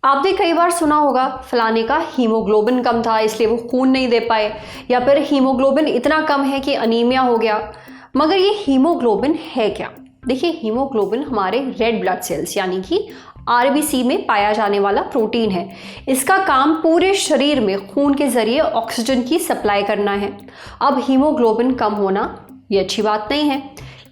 आपने कई बार सुना होगा फलाने का हीमोग्लोबिन कम था इसलिए वो खून नहीं दे पाए, या फिर हीमोग्लोबिन इतना कम है कि अनीमिया हो गया। मगर ये हीमोग्लोबिन है क्या? देखिए, हीमोग्लोबिन हमारे रेड ब्लड सेल्स यानी कि आरबीसी में पाया जाने वाला प्रोटीन है। इसका काम पूरे शरीर में खून के जरिए ऑक्सीजन की सप्लाई करना है। अब हीमोग्लोबिन कम होना ये अच्छी बात नहीं है,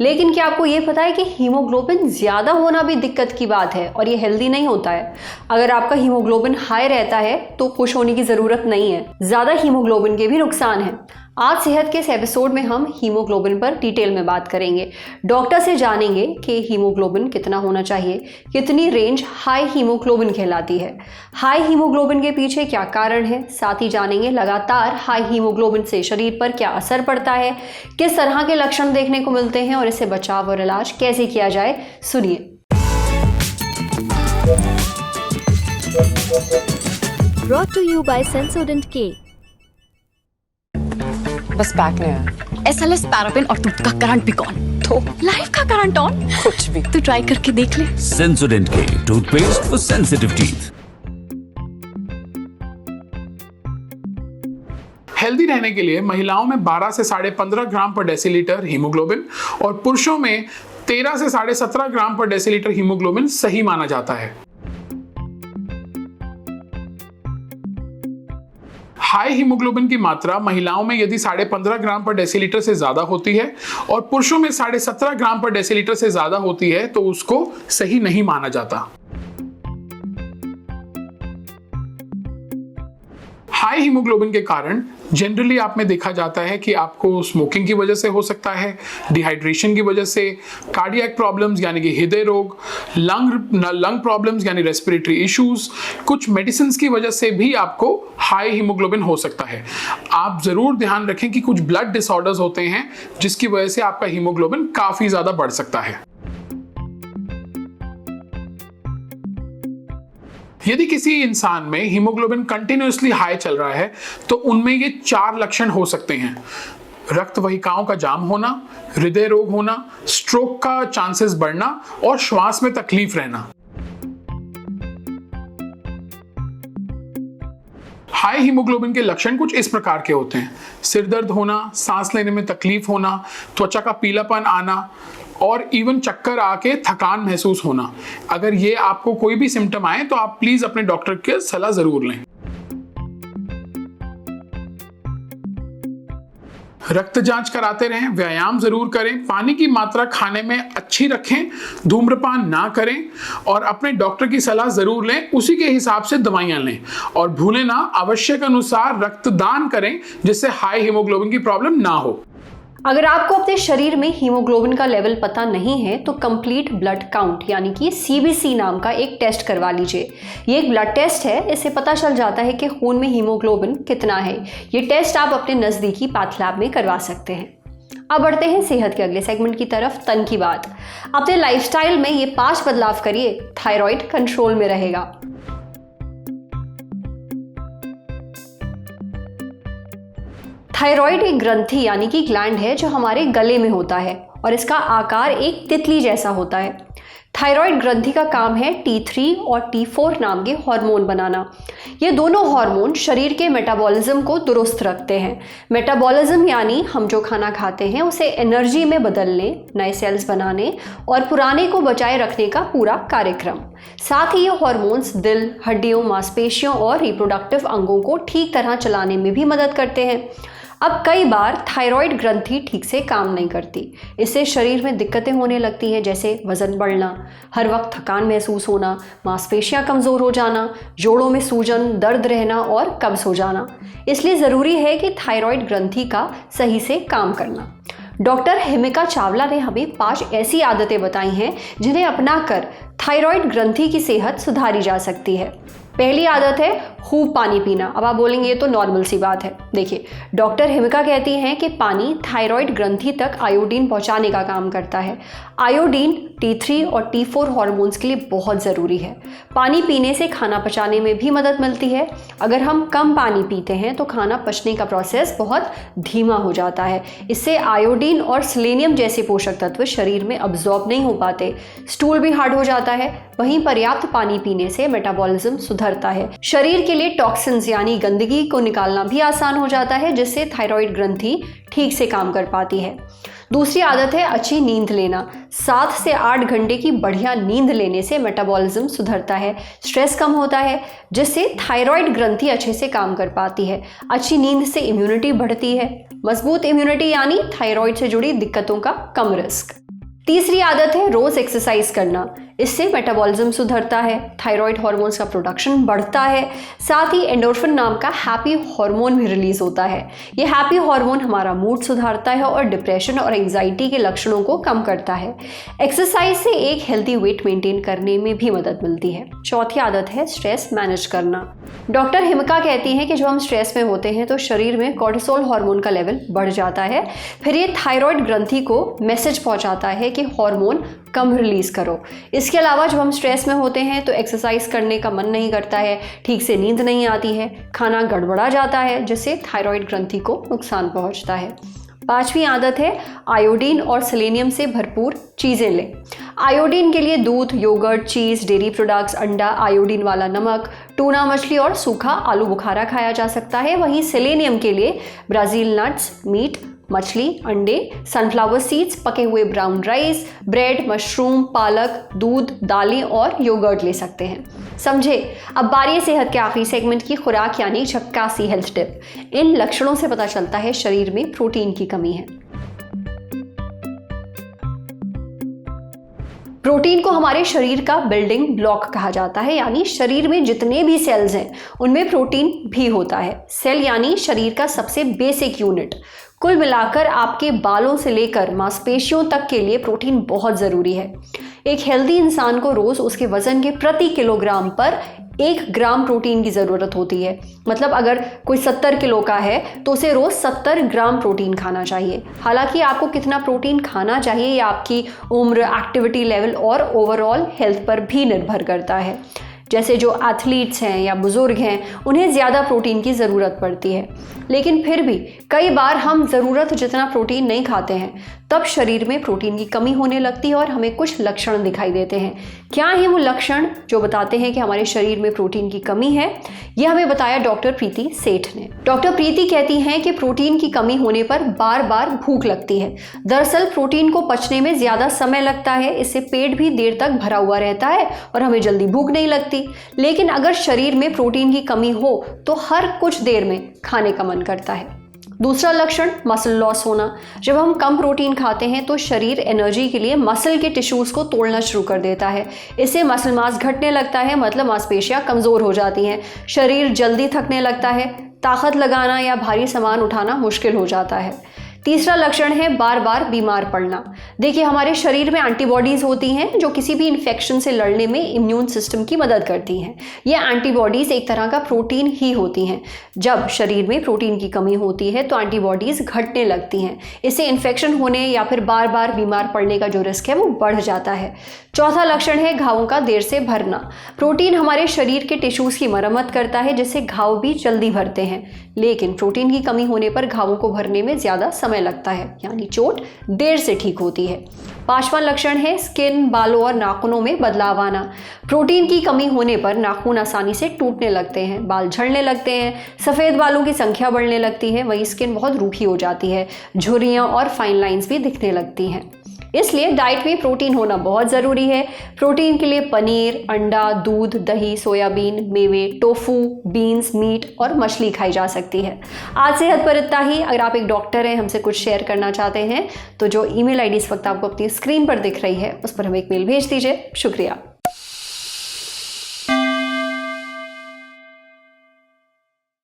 लेकिन क्या आपको ये पता है कि हीमोग्लोबिन ज़्यादा होना भी दिक्कत की बात है और ये हेल्दी नहीं होता है। अगर आपका हीमोग्लोबिन हाई रहता है तो खुश होने की ज़रूरत नहीं है, ज़्यादा हीमोग्लोबिन के भी नुकसान हैं। आज सेहत के इस एपिसोड में हम हीमोग्लोबिन पर डिटेल में बात करेंगे। डॉक्टर से जानेंगे कि हीमोग्लोबिन कितना होना चाहिए, कितनी रेंज हाई हीमोग्लोबिन कहलाती है, हाई हीमोग्लोबिन के पीछे क्या कारण है, साथ ही जानेंगे लगातार हाई हीमोग्लोबिन से शरीर पर क्या असर पड़ता है, किस तरह के लक्षण देखने को मिलते हैं और इससे बचाव और इलाज कैसे किया जाए। सुनिए। Brought to you by Sensodyne K। बस बैक नहीं आया। SLS पैराफिन और दूध का करंट भी कौन? तो लाइफ का करंट ऑन? कुछ भी। तो ट्राई करके देख ले। Sensodyne K toothpaste for sensitive teeth. Healthy रहने के लिए महिलाओं में 12 से 15.5 ग्राम पर डेसीलीटर हीमोग्लोबिन और पुरुषों में 13 से 17.5 ग्राम पर डेसीलीटर हीमोग्लोबिन सही माना जाता है। हाई हीमोग्लोबिन की मात्रा महिलाओं में यदि 15.5 ग्राम पर डेसीलीटर से ज्यादा होती है और पुरुषों में 17.5 ग्राम पर डेसीलीटर से ज्यादा होती है तो उसको सही नहीं माना जाता। हाई हीमोग्लोबिन के कारण जनरली आप में देखा जाता है कि आपको स्मोकिंग की वजह से हो सकता है, डिहाइड्रेशन की वजह से, कार्डियक प्रॉब्लम्स यानी कि हृदय रोग, लंग प्रॉब्लम्स यानी रेस्पिरेटरी इश्यूज, कुछ मेडिसिन की वजह से भी आपको हाई हीमोग्लोबिन हो सकता है। आप जरूर ध्यान रखें कि कुछ ब्लड डिसऑर्डर्स होते हैं जिसकी वजह से आपका हीमोग्लोबिन काफी ज्यादा बढ़ सकता है। यदि किसी इंसान में हीमोग्लोबिन कंटिन्यूअसली हाई चल रहा है तो उनमें ये 4 लक्षण हो सकते हैं: रक्त वाहिकाओं का जाम होना, हृदय रोग होना, स्ट्रोक का चांसेस बढ़ना और श्वास में तकलीफ रहना। हाई हीमोग्लोबिन के लक्षण कुछ इस प्रकार के होते हैं: सिर दर्द होना, सांस लेने में तकलीफ होना, त्वचा का पीलापन आना और इवन चक्कर आके थकान महसूस होना। अगर ये आपको कोई भी सिम्टम आए तो आप प्लीज अपने डॉक्टर की सलाह जरूर लें। रक्त जांच कराते रहें, व्यायाम जरूर करें, पानी की मात्रा खाने में अच्छी रखें, धूम्रपान ना करें और अपने डॉक्टर की सलाह जरूर लें, उसी के हिसाब से दवाइयां लें और भूलें ना आवश्यक अनुसार रक्तदान करें जिससे हाई हीमोग्लोबिन की प्रॉब्लम ना हो। अगर आपको अपने शरीर में हीमोग्लोबिन का लेवल पता नहीं है तो कंप्लीट ब्लड काउंट यानी कि CBC नाम का एक टेस्ट करवा लीजिए। ये एक ब्लड टेस्ट है, इससे पता चल जाता है कि खून में हीमोग्लोबिन कितना है। ये टेस्ट आप अपने नज़दीकी पैथ लैब में करवा सकते हैं। अब बढ़ते हैं सेहत के अगले सेगमेंट की तरफ, तन की बात। अपने लाइफस्टाइल में ये 5 बदलाव करिए, थायराइड कंट्रोल में रहेगा। थायराइड एक ग्रंथि यानी कि ग्लैंड है जो हमारे गले में होता है और इसका आकार एक तितली जैसा होता है। थायराइड ग्रंथि का काम है T3 और T4 नाम के हार्मोन बनाना। ये दोनों हार्मोन शरीर के मेटाबॉलिज्म को दुरुस्त रखते हैं। मेटाबॉलिज्म यानी हम जो खाना खाते हैं उसे एनर्जी में बदलने, नए सेल्स बनाने और पुराने को बचाए रखने का पूरा कार्यक्रम। साथ ही ये हार्मोन्स दिल, हड्डियों, मांसपेशियों और रिप्रोडक्टिव अंगों को ठीक तरह चलाने में भी मदद करते हैं। अब कई बार थायराइड ग्रंथि ठीक से काम नहीं करती। इससे शरीर में दिक्कतें होने लगती हैं, जैसे वजन बढ़ना, हर वक्त थकान महसूस होना, मांसपेशियां कमज़ोर हो जाना, जोड़ों में सूजन, दर्द रहना और कब्ज़ हो जाना। इसलिए ज़रूरी है कि थायराइड ग्रंथि का सही से काम करना। डॉक्टर हिमिका चावला ने हमें 5 ऐसी आदतें बताई हैं जिन्हें अपनाकर थायराइड ग्रंथि की सेहत सुधारी जा सकती है। पहली आदत है खूब पानी पीना। अब आप बोलेंगे ये तो नॉर्मल सी बात है। देखिए, डॉक्टर हिमिका कहती हैं कि पानी थायराइड ग्रंथि तक आयोडीन पहुंचाने का काम करता है। आयोडीन T3 और T4 हार्मोन्स के लिए बहुत ज़रूरी है। पानी पीने से खाना पचाने में भी मदद मिलती है। अगर हम कम पानी पीते हैं तो खाना पचने का प्रोसेस बहुत धीमा हो जाता है। इससे आयोडीन और सेलेनियम जैसे पोषक तत्व शरीर में अब्जॉर्ब नहीं हो पाते, स्टूल भी हार्ड हो जाता जाता है। वहीं पर्याप्त पानी पीने से मेटाबॉलिज्म सुधरता है। शरीर के लिए टॉक्सिन्स यानी गंदगी को निकालना भी आसान हो जाता है, जिससे थायराइड ग्रंथि ठीक से काम कर पाती है। दूसरी आदत है अच्छी नींद लेना। 7 से 8 घंटे की बढ़िया नींद लेने से मेटाबॉलिज्म सुधरता है, स्ट्रेस कम होता है, जिससे थायराइड ग्रंथि अच्छे से काम कर पाती है। अच्छी नींद से इम्यूनिटी बढ़ती है। मजबूत इम्यूनिटी यानी थायराइड से जुड़ी दिक्कतों का कम रिस्क। तीसरी आदत है रोज एक्सरसाइज करना। इससे मेटाबॉलिज्म सुधरता है, थायराइड हार्मोन्स का प्रोडक्शन बढ़ता है, साथ ही एंडोर्फिन नाम का हैप्पी हार्मोन भी रिलीज होता है। ये हैप्पी हार्मोन हमारा मूड सुधारता है और डिप्रेशन और एंजाइटी के लक्षणों को कम करता है। एक्सरसाइज से एक हेल्दी वेट मेंटेन करने में भी मदद मिलती है। चौथी आदत है स्ट्रेस मैनेज करना। डॉक्टर हिमका कहती हैं कि जब हम स्ट्रेस में होते हैं तो शरीर में कॉर्टिसोल हार्मोन का लेवल बढ़ जाता है। फिर ये थायराइड ग्रंथि को मैसेज पहुंचाता है कि हार्मोन कम रिलीज करो। इसके अलावा जब हम स्ट्रेस में होते हैं तो एक्सरसाइज करने का मन नहीं करता है, ठीक से नींद नहीं आती है, खाना गड़बड़ा जाता है, जिससे थायराइड ग्रंथि को नुकसान पहुंचता है। पांचवी आदत है आयोडीन और सेलेनियम से भरपूर चीज़ें लें। आयोडीन के लिए दूध, योगर्ट, चीज़, डेयरी प्रोडक्ट्स, अंडा, आयोडीन वाला नमक, टूना मछली और सूखा आलू बुखारा खाया जा सकता है। वहीं सेलेनियम के लिए ब्राज़ील नट्स, मीट, मछली, अंडे, सनफ्लावर सीड्स, पके हुए ब्राउन राइस, ब्रेड, मशरूम, पालक, दूध, दालें और योगर्ट ले सकते हैं। समझे? अब बारी सेहत के आखिरी सेगमेंट की, खुराक यानी झक्कासी हेल्थ टिप। इन लक्षणों से पता चलता है शरीर में प्रोटीन की कमी है। प्रोटीन को हमारे शरीर का बिल्डिंग ब्लॉक कहा जाता है, यानी शरीर में जितने भी सेल्स हैं उनमें प्रोटीन भी होता है। सेल यानी शरीर का सबसे बेसिक यूनिट। कुल मिलाकर आपके बालों से लेकर मांसपेशियों तक के लिए प्रोटीन बहुत ज़रूरी है। एक हेल्दी इंसान को रोज़ उसके वज़न के प्रति किलोग्राम पर 1 ग्राम प्रोटीन की ज़रूरत होती है। मतलब अगर कोई 70 किलो का है तो उसे रोज़ 70 ग्राम प्रोटीन खाना चाहिए। हालांकि आपको कितना प्रोटीन खाना चाहिए ये आपकी उम्र, एक्टिविटी लेवल और ओवरऑल हेल्थ पर भी निर्भर करता है। जैसे जो एथलीट्स हैं या बुज़ुर्ग हैं उन्हें ज़्यादा प्रोटीन की ज़रूरत पड़ती है, लेकिन फिर भी कई बार हम ज़रूरत जितना प्रोटीन नहीं खाते हैं, तब शरीर में प्रोटीन की कमी होने लगती है और हमें कुछ लक्षण दिखाई देते हैं। क्या हैं वो लक्षण जो बताते हैं कि हमारे शरीर में प्रोटीन की कमी है? यह हमें बताया डॉक्टर प्रीति सेठ ने। डॉक्टर प्रीति कहती हैं कि प्रोटीन की कमी होने पर बार बार भूख लगती है। दरअसल प्रोटीन को पचने में ज़्यादा समय लगता है, इससे पेट भी देर तक भरा हुआ रहता है और हमें जल्दी भूख नहीं लगती। लेकिन अगर शरीर में प्रोटीन की कमी हो तो हर कुछ देर में खाने का मन करता है। दूसरा लक्षण मसल लॉस होना। जब हम कम प्रोटीन खाते हैं तो शरीर एनर्जी के लिए मसल के टिश्यूज को तोड़ना शुरू कर देता है। इससे मसल मास घटने लगता है, मतलब मांसपेशियां कमजोर हो जाती हैं, शरीर जल्दी थकने लगता है, ताकत लगाना या भारी सामान उठाना मुश्किल हो जाता है। तीसरा लक्षण है बार बार बीमार पड़ना। देखिए, हमारे शरीर में एंटीबॉडीज़ होती हैं जो किसी भी इन्फेक्शन से लड़ने में इम्यून सिस्टम की मदद करती हैं। ये एंटीबॉडीज़ एक तरह का प्रोटीन ही होती हैं। जब शरीर में प्रोटीन की कमी होती है तो एंटीबॉडीज़ घटने लगती हैं। इससे इन्फेक्शन होने या फिर बार बार बीमार पड़ने का जो रिस्क है वो बढ़ जाता है। चौथा लक्षण है घावों का देर से भरना। प्रोटीन हमारे शरीर के टिश्यूज़ की मरम्मत करता है, जिससे घाव भी जल्दी भरते हैं, लेकिन प्रोटीन की कमी होने पर घावों को भरने में ज़्यादा समय लगता है, यानी चोट देर से ठीक होती है। पांचवा लक्षण है स्किन, बालों और नाखूनों में बदलाव आना। प्रोटीन की कमी होने पर नाखून आसानी से टूटने लगते हैं, बाल झड़ने लगते हैं, सफ़ेद बालों की संख्या बढ़ने लगती है, वहीं स्किन बहुत रूखी हो जाती है, झुर्रियाँ और फाइन लाइंस भी दिखने लगती हैं। इसलिए डाइट में प्रोटीन होना बहुत ज़रूरी है। प्रोटीन के लिए पनीर, अंडा, दूध, दही, सोयाबीन, मेवे, टोफू, बीन्स, मीट और मछली खाई जा सकती है। आज सेहत पर इतना ही। अगर आप एक डॉक्टर हैं, हमसे कुछ शेयर करना चाहते हैं तो जो ईमेल आईडी इस वक्त आपको अपनी स्क्रीन पर दिख रही है उस पर हमें एक मेल भेज दीजिए। शुक्रिया।